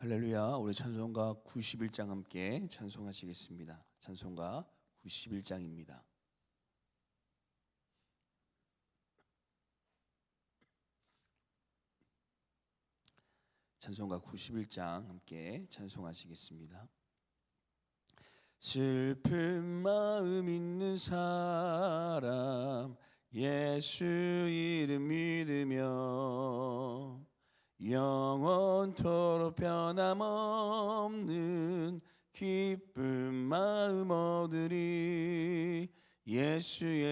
할렐루야. 우리 찬송가 91장 함께 찬송하시겠습니다. 찬송가 91장입니다. 찬송가 91장 함께 찬송하시겠습니다. 슬픈 마음 있는 사람 예수 이름 믿으며 영원토록 변함없는 기쁜 마음 얻으리. 예수의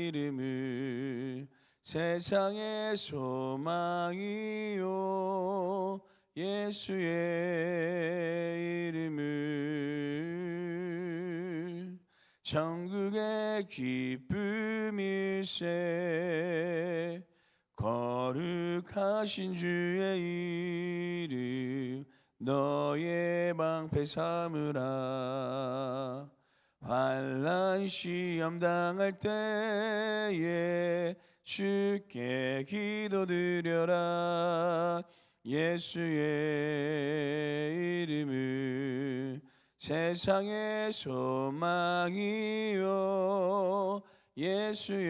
이름을 세상의 소망이요 예수의 이름을 천국의 기쁨일세. 거룩하신 주의 이름 너의 방패 삼으라. 환난 시험 당할 때에 주께 기도드려라. 예수의 이름을 세상의 소망이요 예수의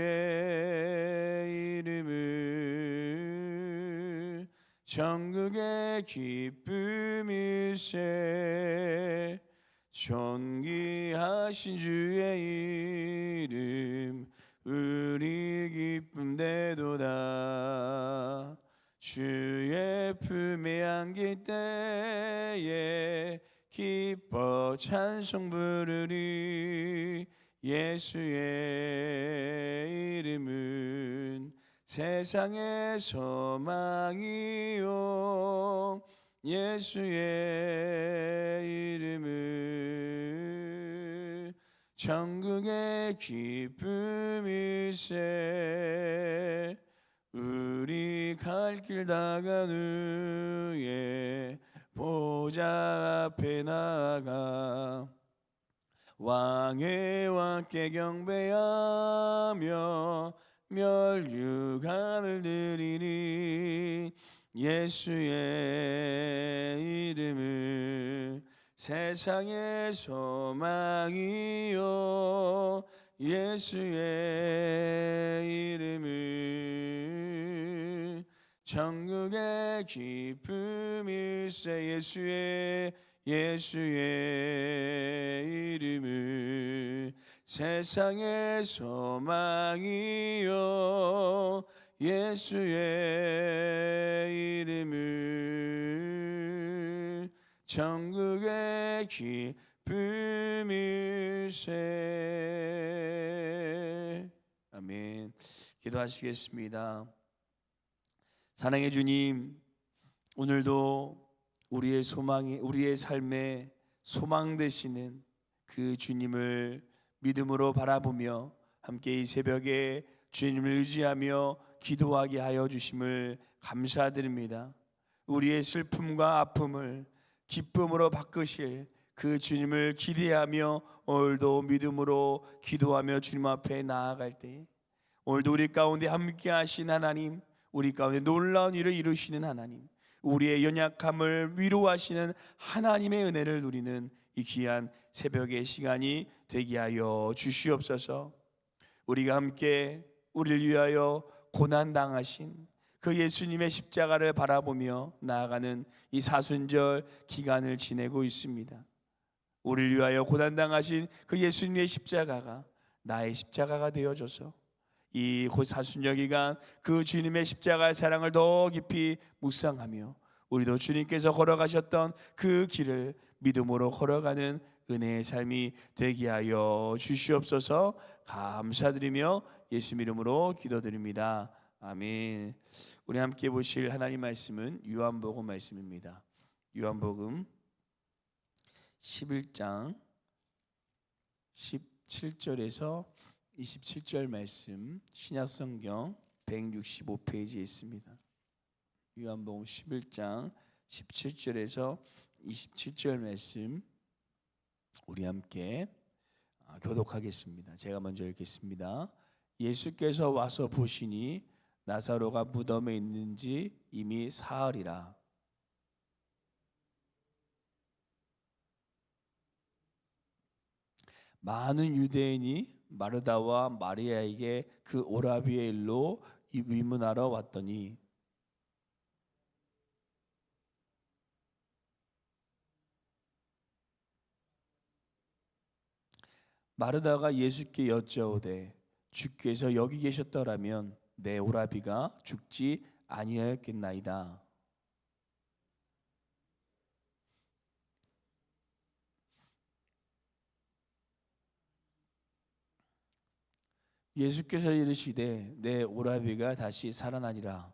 이름을 천국의 기쁨일세. 존귀하신 주의 이름 우리 기쁨되도다. 주의 품에 안길 때에 기뻐 찬송 부르리. 예수의 이름은 세상의 소망이요 예수의 이름은 천국의 기쁨일세. 우리 갈 길 다간 후에 보좌 앞에 나아가 왕의 왕께 경배하며 멸류관을 드리리. 예수의 이름을 세상의 소망이요 예수의 이름을 천국의 기쁨일세. 예수의 이름을 세상의 소망이요 예수의 이름을 천국의 기쁨일세. 아멘. 기도하시겠습니다. 사랑의 주님, 오늘도 우리의 삶의 소망 되시는 그 주님을 믿음으로 바라보며 함께 이 새벽에 주님을 의지하며 기도하게 하여 주심을 감사드립니다. 우리의 슬픔과 아픔을 기쁨으로 바꾸실 그 주님을 기대하며 오늘도 믿음으로 기도하며 주님 앞에 나아갈 때, 오늘도 우리 가운데 함께 하신 하나님, 우리 가운데 놀라운 일을 이루시는 하나님, 우리의 연약함을 위로하시는 하나님의 은혜를 누리는 이 귀한 새벽의 시간이 되게 하여 주시옵소서. 우리가 함께 우리를 위하여 고난당하신 그 예수님의 십자가를 바라보며 나아가는 이 사순절 기간을 지내고 있습니다. 우리를 위하여 고난당하신 그 예수님의 십자가가 나의 십자가가 되어줘서 이 사순절 기간 그 주님의 십자가의 사랑을 더 깊이 묵상하며 우리도 주님께서 걸어가셨던 그 길을 믿음으로 걸어가는 은혜의 삶이 되게 하여 주시옵소서. 감사드리며 예수 이름으로 기도드립니다. 아멘. 우리 함께 보실 하나님 말씀은 요한복음 말씀입니다. 요한복음 11장 17절에서 27절 말씀, 신약성경 165페이지에 있습니다. 요한복음 11장 17절에서 27절 말씀 우리 함께 교독하겠습니다. 제가 먼저 읽겠습니다. 예수께서 와서 보시니 나사로가 무덤에 있는지 이미 사흘이라. 많은 유대인이 마르다와 마리아에게 그 오라비의 일로 위문하러 왔더니 마르다가 예수께 여짜오되 주께서 여기 계셨더라면 내 오라비가 죽지 아니하였겠나이다. 예수께서 이르시되 내 오라비가 다시 살아나리라.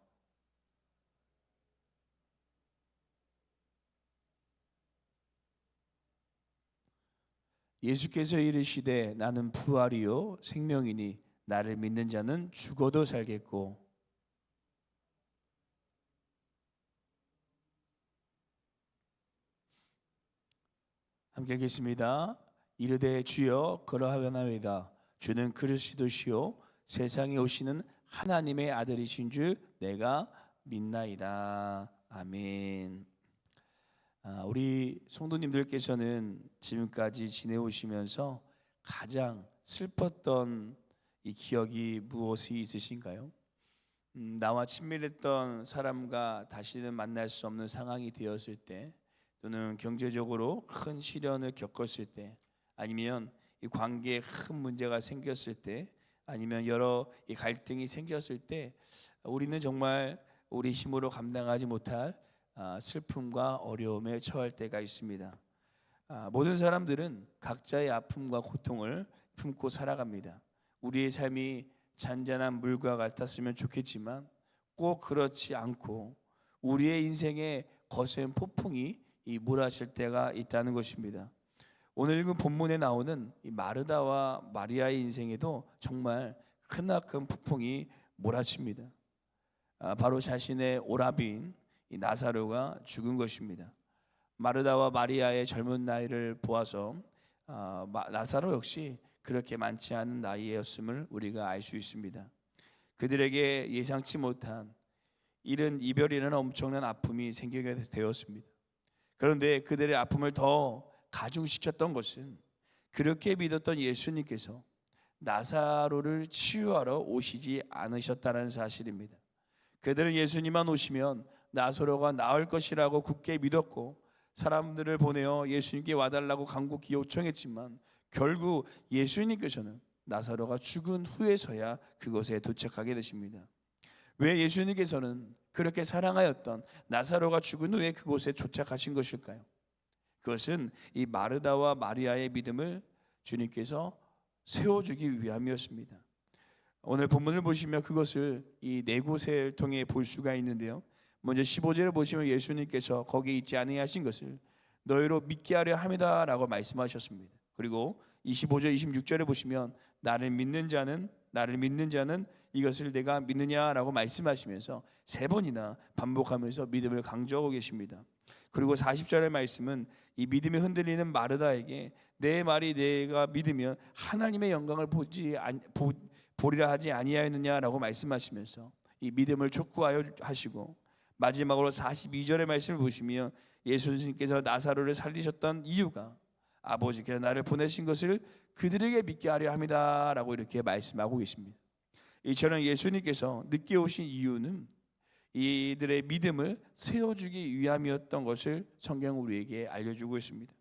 예수께서 이르시되 나는 부활이요 생명이니 나를 믿는 자는 죽어도 살겠고 함께 하겠습니다. 이르되 주여 그러하나이다. 주는 그리스도시요 세상에 오시는 하나님의 아들이신 줄 내가 믿나이다. 아멘. 우리 성도님들께서는 지금까지 지내오시면서 가장 슬펐던 이 기억이 무엇이 있으신가요? 나와 친밀했던 사람과 다시는 만날 수 없는 상황이 되었을 때, 또는 경제적으로 큰 시련을 겪었을 때, 아니면 이 관계에 큰 문제가 생겼을 때, 아니면 여러 이 갈등이 생겼을 때, 우리는 정말 우리 힘으로 감당하지 못할 슬픔과 어려움에 처할 때가 있습니다. 모든 사람들은 각자의 아픔과 고통을 품고 살아갑니다. 우리의 삶이 잔잔한 물과 같았으면 좋겠지만 꼭 그렇지 않고 우리의 인생에 거센 폭풍이 몰아칠 때가 있다는 것입니다. 오늘 읽은 본문에 나오는 이 마르다와 마리아의 인생에도 정말 크나큰 폭풍이 몰아칩니다. 바로 자신의 오라비인 이 나사로가 죽은 것입니다. 마르다와 마리아의 젊은 나이를 보아서 나사로 역시 그렇게 많지 않은 나이였음을 우리가 알 수 있습니다. 그들에게 예상치 못한 이별이라는 엄청난 아픔이 생기게 되었습니다. 그런데 그들의 아픔을 더 가중시켰던 것은 그렇게 믿었던 예수님께서 나사로를 치유하러 오시지 않으셨다는 사실입니다. 그들은 예수님만 오시면 나사로가 나을 것이라고 굳게 믿었고 사람들을 보내어 예수님께 와달라고 간곡히 요청했지만 결국 예수님께서는 나사로가 죽은 후에서야 그곳에 도착하게 되십니다. 왜 예수님께서는 그렇게 사랑하였던 나사로가 죽은 후에 그곳에 도착하신 것일까요? 그것은 이 마르다와 마리아의 믿음을 주님께서 세워주기 위함이었습니다. 오늘 본문을 보시면 그것을 이 네 곳을 통해 볼 수가 있는데요. 먼저 15절을 보시면 예수님께서 거기에 있지 아니하신 것을 너희로 믿게 하려 함이다라고 말씀하셨습니다. 그리고 25절 26절에 보시면 나를 믿는 자는 이것을 내가 믿느냐라고 말씀하시면서 세 번이나 반복하면서 믿음을 강조하고 계십니다. 그리고 40절의 말씀은 이 믿음이 흔들리는 마르다에게 내 말이 내가 믿으면 하나님의 영광을 보리라 하지 아니하였느냐라고 말씀하시면서 이 믿음을 촉구하여 하시고, 마지막으로 42절의 말씀을 보시면 예수님께서 나사로를 살리셨던 이유가 아버지께서 나를 보내신 것을 그들에게 믿게 하려 함이다라고 이렇게 말씀하고 계십니다. 이처럼 예수님께서 늦게 오신 이유는 이들의 믿음을 세워주기 위함이었던 것을 성경은 우리에게 알려주고 있습니다.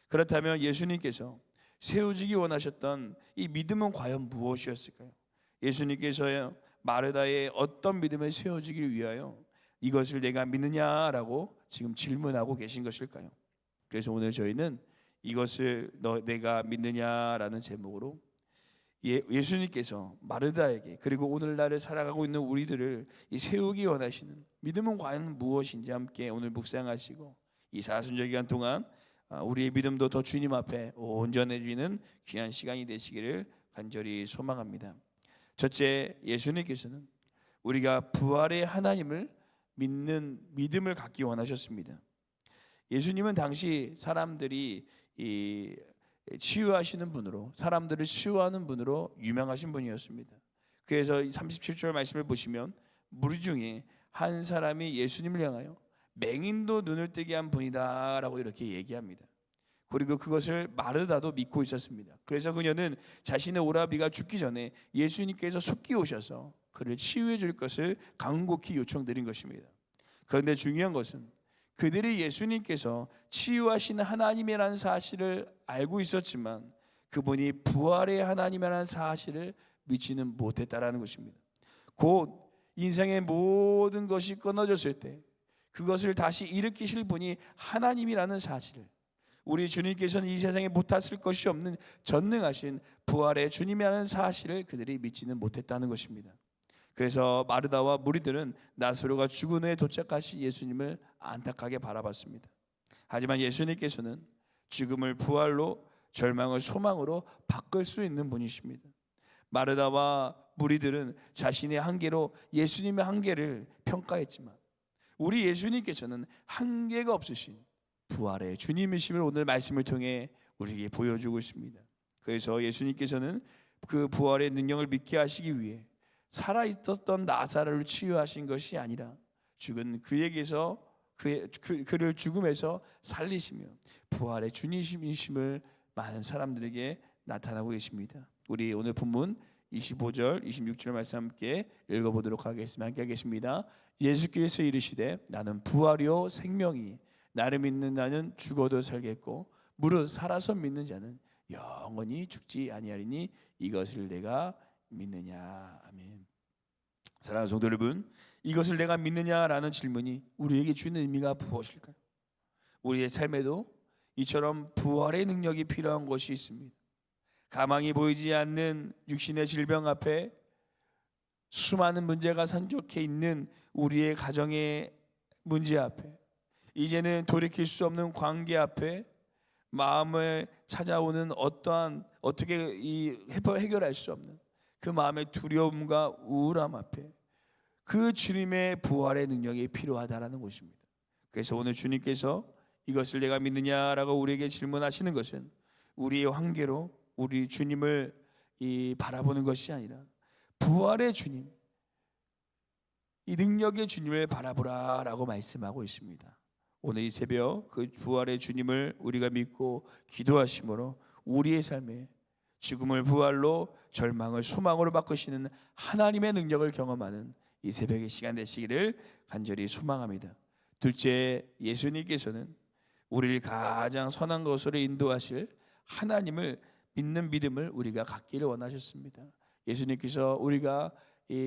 그렇다면 예수님께서 세워주기 원하셨던 이 믿음은 과연 무엇이었을까요? 예수님께서 마르다의 어떤 믿음을 세워주기 위하여 이것을 내가 믿느냐라고 지금 질문하고 계신 것일까요? 그래서 오늘 저희는 이것을 내가 믿느냐라는 제목으로 예수님께서 마르다에게 그리고 오늘날을 살아가고 있는 우리들을 세우기 원하시는 믿음은 과연 무엇인지 함께 오늘 묵상하시고 이 사순절 기간 동안 우리의 믿음도 더 주님 앞에 온전해지는 귀한 시간이 되시기를 간절히 소망합니다. 첫째, 예수님께서는 우리가 부활의 하나님을 믿는 믿음을 갖기 원하셨습니다. 예수님은 당시 사람들이 치유하시는 분으로, 사람들을 치유하는 분으로 유명하신 분이었습니다. 그래서 37절 말씀을 보시면 무리 중에 한 사람이 예수님을 향하여 맹인도 눈을 뜨게 한 분이다라고 이렇게 얘기합니다. 그리고 그것을 마르다도 믿고 있었습니다. 그래서 그녀는 자신의 오라비가 죽기 전에 예수님께서 속기 오셔서 그를 치유해 줄 것을 간곡히 요청드린 것입니다. 그런데 중요한 것은 그들이 예수님께서 치유하시는 하나님이라는 사실을 알고 있었지만 그분이 부활의 하나님이라는 사실을 믿지는 못했다라는 것입니다. 곧 인생의 모든 것이 끊어졌을 때 그것을 다시 일으키실 분이 하나님이라는 사실을, 우리 주님께서는 이 세상에 못하실 것이 없는 전능하신 부활의 주님이라는 사실을 그들이 믿지는 못했다는 것입니다. 그래서 마르다와 무리들은 나사로가 죽은 후에 도착하신 예수님을 안타깝게 바라봤습니다. 하지만 예수님께서는 죽음을 부활로, 절망을 소망으로 바꿀 수 있는 분이십니다. 마르다와 무리들은 자신의 한계로 예수님의 한계를 평가했지만 우리 예수님께서는 한계가 없으신 부활의 주님이심을 오늘 말씀을 통해 우리에게 보여주고 있습니다. 그래서 예수님께서는 그 부활의 능력을 믿게 하시기 위해 살아있었던 나사로를 치유하신 것이 아니라 죽은 그에게서 그를 죽음에서 살리시며 부활의 주님이심을 많은 사람들에게 나타나고 계십니다. 우리 오늘 본문 25절, 26절 말씀 함께 읽어보도록 하겠습니다. 함께 하겠습니다. 예수께서 이르시되 나는 부활이요 생명이 나를 믿는 자는 죽어도 살겠고 무릇 살아서 믿는 자는 영원히 죽지 아니하리니 이것을 내가 믿느냐. 아멘. 사랑하는 성도 여러분, 이것을 내가 믿느냐라는 질문이 우리에게 주는 의미가 무엇일까요? 우리의 삶에도 이처럼 부활의 능력이 필요한 것이 있습니다. 가망이 보이지 않는 육신의 질병 앞에 수많은 문제가 산적해 있는 우리의 가정의 문제 앞에, 이제는 돌이킬 수 없는 관계 앞에, 마음을 찾아오는 어떻게 해결할 수 없는 그 마음의 두려움과 우울함 앞에 그 주님의 부활의 능력이 필요하다라는 것입니다. 그래서 오늘 주님께서 이것을 내가 믿느냐라고 우리에게 질문하시는 것은 우리의 한계로 우리 주님을 바라보는 것이 아니라 부활의 주님, 이 능력의 주님을 바라보라라고 말씀하고 있습니다. 오늘 이 새벽 그 부활의 주님을 우리가 믿고 기도하심으로 우리의 삶에 죽음을 부활로, 절망을 소망으로 바꾸시는 하나님의 능력을 경험하는 이 새벽의 시간 되시기를 간절히 소망합니다. 둘째, 예수님께서는 우리를 가장 선한 것으로 인도하실 하나님을 믿는 믿음을 우리가 갖기를 원하셨습니다. 예수님께서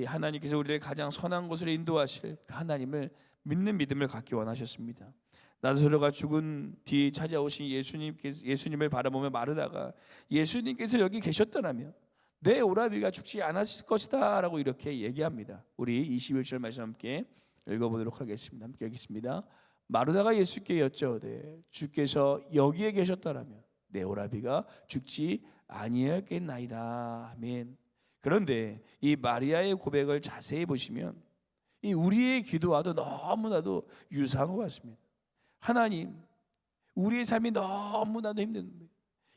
하나님께서 우리를 가장 선한 곳으로 인도하실 하나님을 믿는 믿음을 갖기 원하셨습니다. 나사로가 죽은 뒤 찾아오신 예수님을 바라보며 마르다가 예수님께서 여기 계셨더라면 내 오라비가 죽지 않았을 것이다 라고 이렇게 얘기합니다. 우리 21절 말씀 함께 읽어보도록 하겠습니다. 함께 읽겠습니다. 마르다가 예수께 여쭤오되 주께서 여기에 계셨더라면 내 오라비가 죽지 아니었겠나이다. 아멘. 그런데 이 마리아의 고백을 자세히 보시면 이 우리의 기도와도 너무나도 유사한 것 같습니다. 하나님, 우리의 삶이 너무나도 힘듭니다.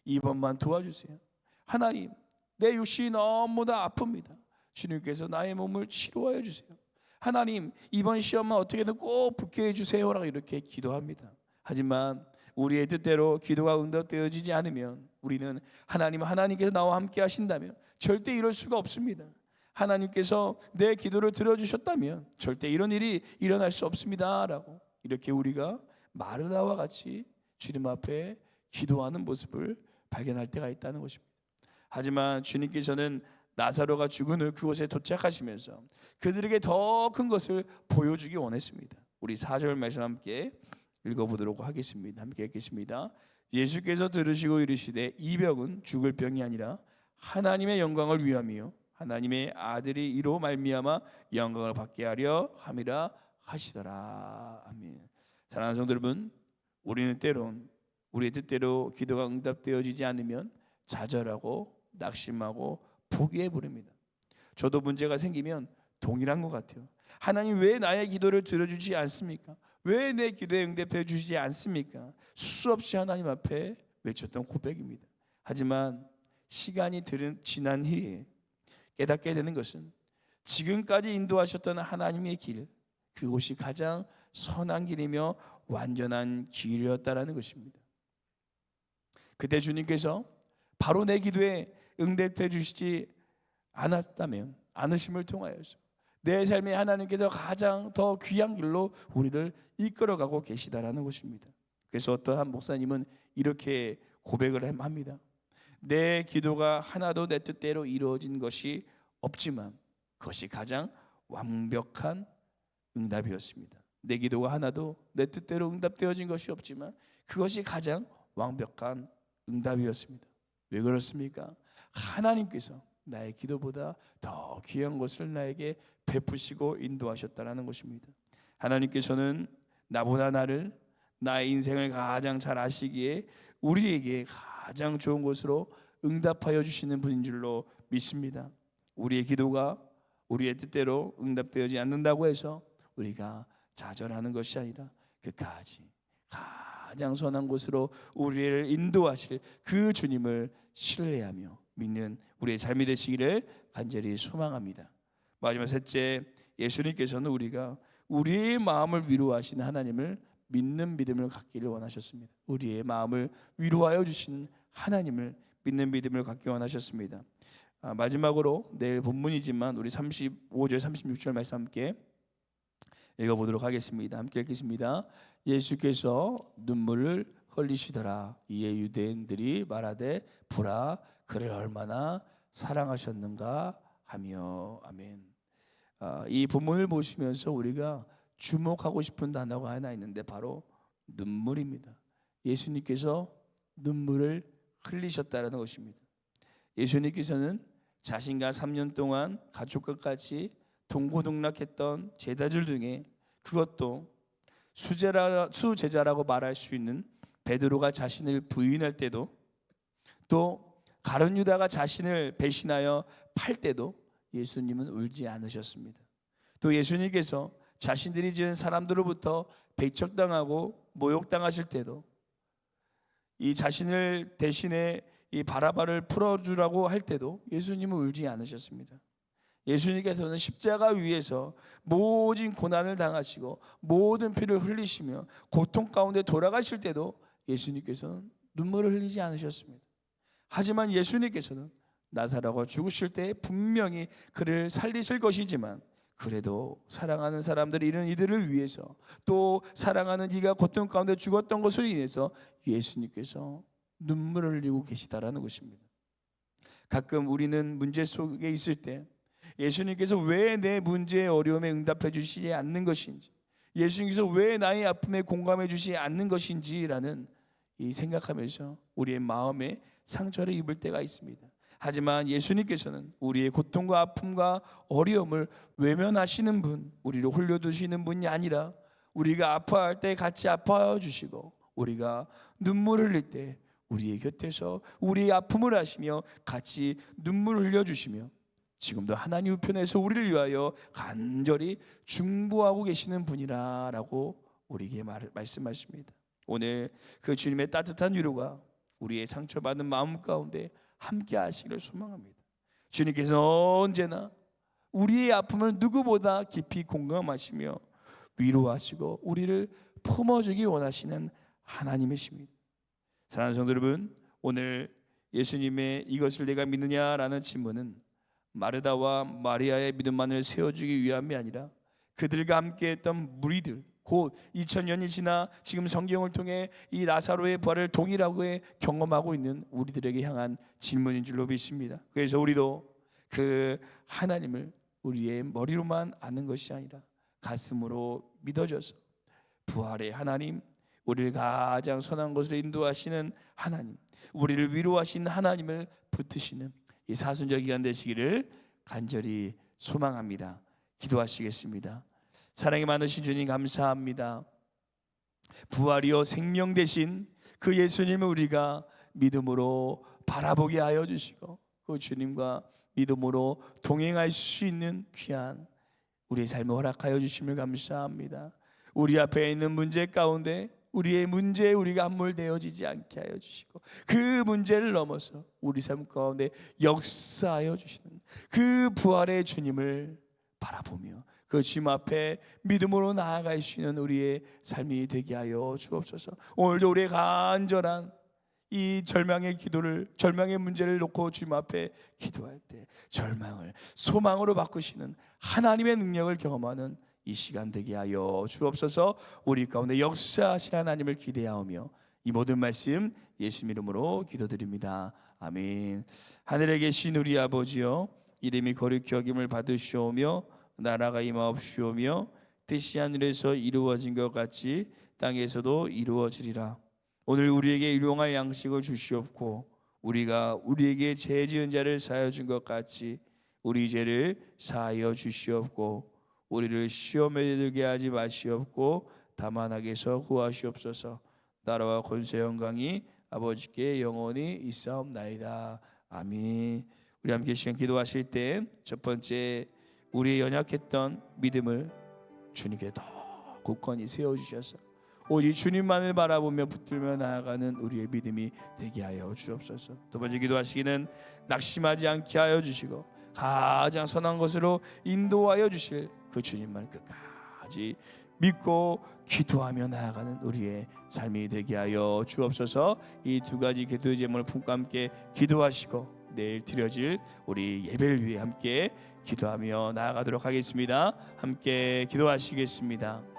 이번만 도와주세요. 하나님, 내 육신이 너무나 아픕니다. 주님께서 나의 몸을 치료하여 주세요. 하나님, 이번 시험만 어떻게든 꼭 붙게 해주세요라고 이렇게 기도합니다. 하지만 우리의 뜻대로 기도가 응답되어지지 않으면 우리는 하나님께서 나와 함께 하신다면 절대 이럴 수가 없습니다. 하나님께서 내 기도를 들어주셨다면 절대 이런 일이 일어날 수 없습니다라고 이렇게 우리가 마르다와 같이 주님 앞에 기도하는 모습을 발견할 때가 있다는 것입니다. 하지만 주님께서는 나사로가 죽은 후 그곳에 도착하시면서 그들에게 더 큰 것을 보여주기 원했습니다. 우리 4절 말씀 함께 읽어보도록 하겠습니다. 함께 읽겠습니다. 예수께서 들으시고 이르시되 이 병은 죽을 병이 아니라 하나님의 영광을 위함이요 하나님의 아들이 이로 말미암아 영광을 받게 하려 함이라 하시더라. 아멘. 사랑하는 성도 여러분, 우리는 때론 우리의 뜻대로 기도가 응답되어지지 않으면 좌절하고 낙심하고 포기해 버립니다. 저도 문제가 생기면 동일한 것 같아요. 하나님 왜 나의 기도를 들어주지 않습니까? 왜 내 기도에 응답해 주시지 않습니까? 수없이 하나님 앞에 외쳤던 고백입니다. 하지만 시간이 지난 후에 깨닫게 되는 것은 지금까지 인도하셨던 하나님의 길, 그곳이 가장 선한 길이며 완전한 길이었다라는 것입니다. 그때 주님께서 바로 내 기도에 응답해 주시지 않으심을 통하여서 내 삶에 하나님께서 가장 더 귀한 길로 우리를 이끌어가고 계시다라는 것입니다. 그래서 어떠한 목사님은 이렇게 고백을 합니다. 내 기도가 하나도 내 뜻대로 이루어진 것이 없지만 그것이 가장 완벽한 응답이었습니다. 내 기도가 하나도 내 뜻대로 응답되어진 것이 없지만 그것이 가장 완벽한 응답이었습니다. 왜 그렇습니까? 하나님께서 나의 기도보다 더 귀한 것을 나에게 베푸시고 인도하셨다는 것입니다. 하나님께서는 나보다 나의 인생을 가장 잘 아시기에 우리에게 가장 좋은 것으로 응답하여 주시는 분인 줄로 믿습니다. 우리의 기도가 우리의 뜻대로 응답되지 않는다고 해서 우리가 좌절하는 것이 아니라 끝까지 가장 선한 곳으로 우리를 인도하실 그 주님을 신뢰하며 믿는 우리의 삶이 되시기를 간절히 소망합니다. 마지막 셋째, 예수님께서는 우리가 우리의 마음을 위로하시는 하나님을 믿는 믿음을 갖기를 원하셨습니다. 우리의 마음을 위로하여 주시는 하나님을 믿는 믿음을 갖기 원하셨습니다. 마지막으로 내일 본문이지만 우리 35절 36절 말씀 함께 읽어보도록 하겠습니다. 함께 읽겠습니다. 예수께서 눈물을 흘리시더라. 이에 유대인들이 말하되 보라 그를 얼마나 사랑하셨는가 하며. 아멘. 이 본문을 보시면서 우리가 주목하고 싶은 단어가 하나 있는데 바로 눈물입니다. 예수님께서 눈물을 흘리셨다는 것입니다. 예수님께서는 자신과 3년 동안 가족과 같이 동고동락했던 제자들 중에 그것도 수제자라고 말할 수 있는 베드로가 자신을 부인할 때도, 또 가룟 유다가 자신을 배신하여 팔 때도 예수님은 울지 않으셨습니다. 또 예수님께서 자신들이 지은 사람들로부터 배척당하고 모욕당하실 때도 이 자신을 대신에 이 바라바를 풀어주라고 할 때도 예수님은 울지 않으셨습니다. 예수님께서는 십자가 위에서 모든 고난을 당하시고 모든 피를 흘리시며 고통 가운데 돌아가실 때도 예수님께서는 눈물을 흘리지 않으셨습니다. 하지만 예수님께서는 나사로가 죽으실 때 분명히 그를 살리실 것이지만 그래도 사랑하는 사람들이 이런 이들을 위해서, 또 사랑하는 이가 고통 가운데 죽었던 것으로 인해서 예수님께서 눈물을 흘리고 계시다라는 것입니다. 가끔 우리는 문제 속에 있을 때 예수님께서 왜 내 문제의 어려움에 응답해 주시지 않는 것인지, 예수님께서 왜 나의 아픔에 공감해 주시지 않는 것인지라는 이 생각하면서 우리의 마음에 상처를 입을 때가 있습니다. 하지만 예수님께서는 우리의 고통과 아픔과 어려움을 외면하시는 분, 우리를 홀려두시는 분이 아니라 우리가 아파할 때 같이 아파해 주시고 우리가 눈물 흘릴 때 우리의 곁에서 우리의 아픔을 아시며 같이 눈물 흘려주시며 지금도 하나님 우편에서 우리를 위하여 간절히 중보하고 계시는 분이라고 우리에게 말씀하십니다. 오늘 그 주님의 따뜻한 위로가 우리의 상처받은 마음 가운데 함께 하시기를 소망합니다. 주님께서 언제나 우리의 아픔을 누구보다 깊이 공감하시며 위로하시고 우리를 품어주기 원하시는 하나님이십니다. 사랑하는 성도 여러분, 오늘 예수님의 이것을 내가 믿느냐라는 질문은 마르다와 마리아의 믿음만을 세워주기 위함이 아니라 그들과 함께했던 무리들, 곧 2000년이 지나 지금 성경을 통해 이 나사로의 부활을 동일하게 경험하고 있는 우리들에게 향한 질문인 줄로 믿습니다. 그래서 우리도 그 하나님을 우리의 머리로만 아는 것이 아니라 가슴으로 믿어져서 부활의 하나님, 우리를 가장 선한 것으로 인도하시는 하나님, 우리를 위로하시는 하나님을 붙드시는 이 사순절 기간 되시기를 간절히 소망합니다. 기도하시겠습니다. 사랑이 많으신 주님 감사합니다. 부활이요 생명 되신 그 예수님을 우리가 믿음으로 바라보게 하여 주시고 그 주님과 믿음으로 동행할 수 있는 귀한 우리의 삶을 허락하여 주심을 감사합니다. 우리 앞에 있는 문제 가운데 우리의 문제에 우리가 함몰되어지지 않게 하여 주시고 그 문제를 넘어서 우리 삶 가운데 역사하여 주시는 그 부활의 주님을 바라보며 그 주님 앞에 믿음으로 나아갈 수 있는 우리의 삶이 되게 하여 주옵소서. 오늘도 우리의 간절한 이 절망의 문제를 놓고 주님 앞에 기도할 때 절망을 소망으로 바꾸시는 하나님의 능력을 경험하는 이 시간 되게 하여 주옵소서. 우리 가운데 역사하신 하나님을 기대하오며 이 모든 말씀 예수 이름으로 기도드립니다. 아멘. 하늘에 계신 우리 아버지여, 이름이 거룩히 여김을 받으시오며 나라가 임하옵시오며 뜻이 하늘에서 이루어진 것 같이 땅에서도 이루어지리라. 오늘 우리에게 일용할 양식을 주시옵고 우리가 우리에게 죄 지은 자를 사하여 준 것 같이 우리 죄를 사하여 주시옵고 우리를 시험에 들게 하지 마시옵고 다만 악에서 구하시옵소서. 나라와 권세 영광이 아버지께 영원히 있사옵나이다. 아멘. 우리 함께 시간 기도하실 때 첫 번째, 우리의 연약했던 믿음을 주님께 더 굳건히 세워주셔서 오직 주님만을 바라보며 붙들며 나아가는 우리의 믿음이 되게 하여 주옵소서. 두 번째 기도하시기는 낙심하지 않게 하여 주시고 가장 선한 것으로 인도하여 주실 그 주님만 끝까지 믿고 기도하며 나아가는 우리의 삶이 되게 하여 주옵소서. 이 두 가지 기도의 제목을 품고 함께 기도하시고 내일 드려질 우리 예배를 위해 함께 기도하며 나아가도록 하겠습니다. 함께 기도하시겠습니다.